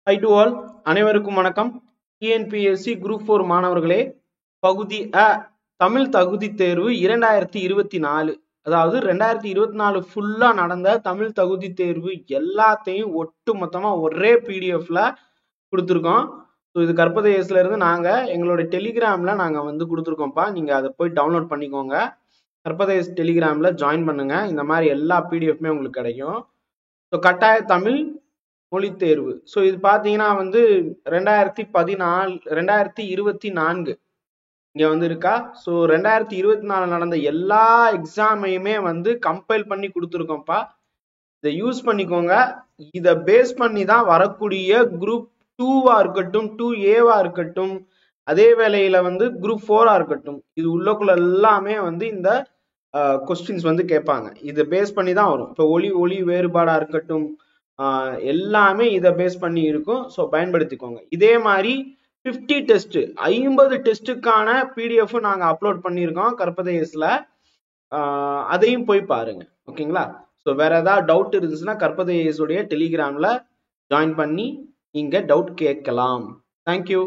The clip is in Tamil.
Hi to all. அனைவருக்கும் வணக்கம். TNPSC Group 4 மாணவர்களே, பகுதி தமிழ் தகுதி தேர்வு 2024, அதாவது 2024 ஃபுல்லா நடந்த தமிழ் தகுதி தேர்வு எல்லாத்தையும் ஒட்டு மொத்தமா ஒரே பிடிஎஃப்ல கொடுத்துருக்கோம். ஸோ இது கற்பதேசத்துல இருந்து நாங்க எங்களோட டெலிகிராம்ல நாங்க வந்து கொடுத்துருக்கோம்ப்பா. நீங்க அதை போய் டவுன்லோட் பண்ணிக்கோங்க. கற்பதேச டெலிகிராம்ல ஜாயின் பண்ணுங்க. இந்த மாதிரி எல்லா பிடிஎஃப்மே உங்களுக்கு கிடைக்கும். ஸோ கட்டாய தமிழ் மொழி தேர்வு. ஸோ இது பார்த்தீங்கன்னா வந்து 2024 இங்க வந்து இருக்கா. ஸோ 2024 நடந்த எல்லா எக்ஸாமையுமே வந்து கம்பைல் பண்ணி கொடுத்துருக்கோம்ப்பா. இதை யூஸ் பண்ணிக்கோங்க. இதை பேஸ் பண்ணி தான் வரக்கூடிய குரூப் 2வா இருக்கட்டும், 2A இருக்கட்டும், அதே வேளையில வந்து குரூப் 4ஆ இருக்கட்டும், இது உள்ளக்குள்ள எல்லாமே வந்து இந்த கொஸ்டின்ஸ் வந்து கேட்பாங்க. இதை பேஸ் பண்ணி தான் வரும். இப்போ ஒளி வேறுபாடா இருக்கட்டும், எல்லாமே இதை பேஸ் பண்ணி இருக்கும். ஸோ பயன்படுத்திக்கோங்க. இதே மாதிரி 50 டெஸ்ட்டுக்கான பிடிஎஃப் நாங்கள் அப்லோட் பண்ணியிருக்கோம் கற்பதேசல. அதையும் போய் பாருங்க. ஓகேங்களா? ஸோ வேற ஏதாவது டவுட் இருந்துச்சுன்னா கற்பதேசுடைய டெலிகிராம்ல ஜாயின் பண்ணி நீங்க டவுட் கேட்கலாம். தேங்க்யூ.